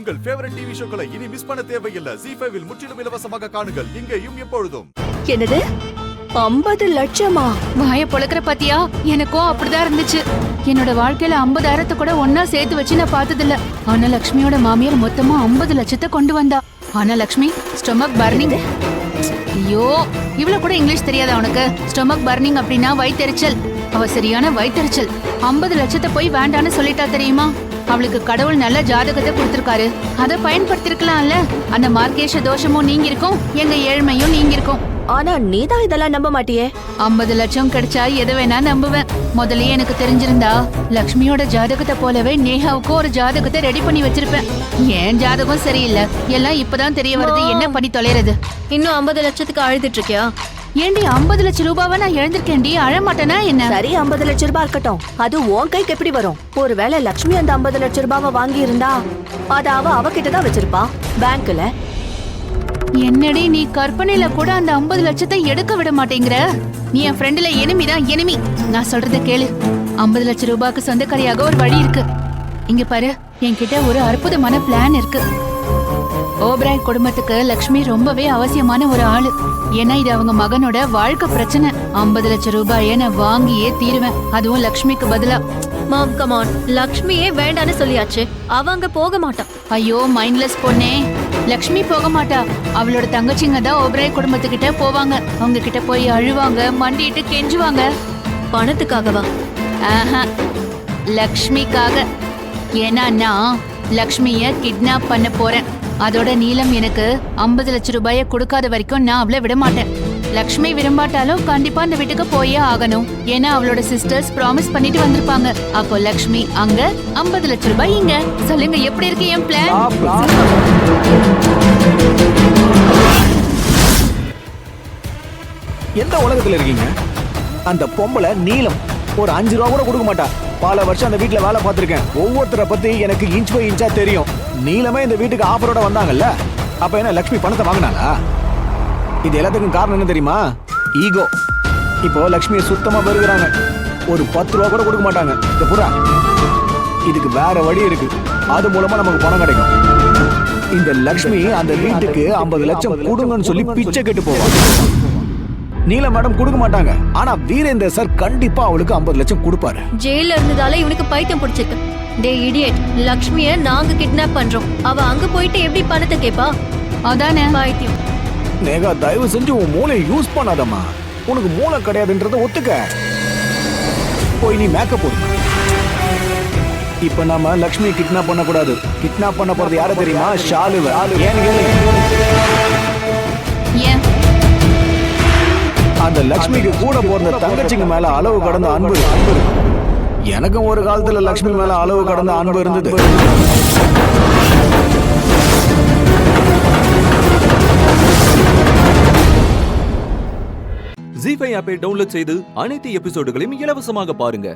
உங்கள் favourite TV ஷோக்களை இனி miss பண்ண தேவையில்லை. ZEE5 இல் முற்றிலும் இலவசமாக காணுங்கள். இங்கேயும் எப்பொழுதும். என்னது 50 லட்சமா? வாய பொழக்கிற பாத்தியா? எனக்கும் அப்படிதான் இருந்துச்சு. என்னோட வாழ்க்கையில 50,000 கூட ஒன்னா சேர்த்து வச்சு நான் பார்த்ததில்ல. ஆனா லட்சுமியோட மாமியார் மொத்தமா 50 லட்சத்தை கொண்டு வந்தா. ஆனா லட்சுமி ஸ்டொமக் பர்னிங். ஐயோ, இவ்வளவு கூட இங்கிலீஷ் தெரியாதா உனக்கு? ஸ்டொமக் பர்னிங் அப்படின்னா வயித்தெரிச்சல். அவ சரியான வயித்தெரிச்சல். 50 லட்சத்தை போய் வேண்டான்னு சொல்லிட்டா தெரியுமா? அவளுக்கு கடவுள் நல்ல ஜாதகத்தை கொடுத்திருக்காரு. அதை பயன்படுத்திருக்கலாம்ல. அந்த மார்க்கேஷ தோஷமும் நீங்க இருக்கும், எங்க ஏழ்மையும் நீங்க இருக்கும். ஆனா நீதான் இதெல்லாம் நம்ப மாட்டியே. 50 லட்சம் கிடைச்சா எதை வேணா நம்புவேன். முதல்லயே எனக்கு தெரிஞ்சிருந்தா லக்ஷ்மியோட ஜாதகத்தை போலவே நேஹாவுக்கும் ஒரு ஜாதகத்தை ரெடி பண்ணி வச்சிருப்பேன். ஏன் ஜாதகம் சரியில்லை, எல்லாம் இப்பதான் தெரிய வருது. என்ன பண்ணி தொலைறது? இன்னும் 50 லட்சத்துக்கு அழுதுட்டு இருக்கியா? ஏண்டி 50 லட்சம் ரூபாவை நான் இழந்திருக்கேன்டி. அழமாட்டேனா என்ன? சரி, 50 லட்சம் ரூபாய் இருக்கட்டும். அது உன் கைக்கு எப்படி வரும்? ஒருவேளை லட்சுமி அந்த 50 லட்சம் ரூபாவை வாங்கி இருந்தா அத அவகிட்டதான் வச்சிருப்பா, பேங்க்ல. என்னடி நீ கற்பனையில கூட அந்த 50 லட்சத்தை எடுக்க விட மாட்டேங்கிற? நீ என் ஃப்ரெண்டுல எனிமிதான், எனிமி. நான் சொல்றத கேளு. 50 லட்சம் ரூபாய்க்கு சொந்தக்காரியாக ஒரு வழி இருக்கு. இங்க பாரு, என்கிட்ட ஒரு அற்புதமான பிளான் இருக்கு. ஓபராய் குடும்பத்துக்கு லக்ஷ்மி ரொம்பவே அவசியமான ஒரு ஆளு. ஏன்னா இது அவங்க மகனோட வாழ்க்கை பிரச்சனை. 50 லட்சம் ரூபாயை நான் வாங்கியே தீருவேன், அதுவும் லக்ஷ்மிக்கு பதிலா. மாம் கமான், லக்ஷ்மியே வேண்டான்னு சொல்லியாச்சு. அவங்க போக மாட்டான். ஐயோ மைண்ட்லெஸ் பொண்ணே, லக்ஷ்மி போக மாட்டா. அவளோட தங்கச்சிங்க தான் ஓபராய் குடும்பத்துக்கிட்ட போவாங்க. அவங்க கிட்ட போய் அழுவாங்க, மண்டிட்டு கெஞ்சுவாங்க. பணத்துக்காகவா? ஆஹா, லக்ஷ்மிக்காக. ஏன்னா நான் லக்ஷ்மிய கிட்னாப் பண்ண போறேன். அதோட நீலம் எனக்கு 50 லட்சம் ரூபாய கொடுக்காத வரைக்கும் நான் அவளை விட மாட்டேன். லக்ஷ்மி விரும்பாட்டாலும் கண்டிப்பா அந்த வீட்டுக்கு போயே ஆகணும். ஏன்னா அவளோட சிஸ்டர்ஸ் ப்ராமிஸ் பண்ணிட்டு வந்திருப்பாங்க. அப்போ லக்ஷ்மி அங்க, 50 லட்சம் ரூபாய் இங்க. சொல்லுங்க, எப்படி இருக்கு என் பிளான்? எந்த உலகத்துல இருக்கீங்க? அந்த பொம்பளை நீலம் ஒரு 5 ரூபா கூட கொடுக்க மாட்டா. பல வருஷம் அந்த வீட்டுல வேலை பார்த்திருக்கேன். ஒவ்வொருத்தரை பத்தி எனக்கு இன்ச் பை இன்ச்சா தெரியும். நீலமே இந்த வீட்டுக்கு ஆஃபரோட வந்தாங்கல்ல, அப்ப என்ன லக்ஷ்மி பணத்தை வாங்கினாளா? இது எல்லாத்துக்கும் காரணம் என்ன தெரியுமா? ஈகோ. இப்போ லக்ஷ்மியை சுத்தமா பெறுகிறாங்க. ஒரு 10 ரூபா கூட கொடுக்க மாட்டாங்க. இந்த புறா, இதுக்கு வேற வழி இருக்கு. அது மூலமா நமக்கு பணம் கிடைக்கும். இந்த லக்ஷ்மி அந்த வீட்டுக்கு 50 லட்சம் கொடுங்கன்னு சொல்லி பிச்சை கெட்டு போவாங்க. நீல மேடம் கொடுக்க மாட்டாங்க. ஆனா வீரேந்தர் சார் கண்டிப்பா அவளுக்கு 50 லட்சம் கொடுப்பாரு. ஜெயில இருந்ததால இவனுக்கு பைத்தியம் பிடிச்சிருக்கு. டே இடியட், லக்ஷ்மிய நாங்க கிட்னாப் பண்றோம். அவ அங்க போயிட்டு எப்படி பணத்தை கேப்பா? அதானே பைத்தியம். நேகா, தயவு செஞ்சு உன் மூளையை யூஸ் பண்ணாதம்மா. உனக்கு மூளை கிடையாதுன்றத ஒத்துக்க. போய் நீ மேக்கப் போடு. இப்ப நாம லக்ஷ்மி கிட்னாப் பண்ண கூடாது. கிட்னாப் பண்ண போறது யாரு தெரியுமா? ஷாலுவ. ஏன்? அந்த லக்ஷ்மிக்கு கூட போற தங்கச்சிங்க மேல அளவு கடந்த அன்பு. எனக்கும் ஒரு காலத்துல லக்ஷ்மி மேல அளவு கடந்த அன்பு இருந்தது. ZEE5 ஆப்பை டவுன்லோட் செய்து அனைத்து எபிசோடுகளையும் இலவசமாக பாருங்க.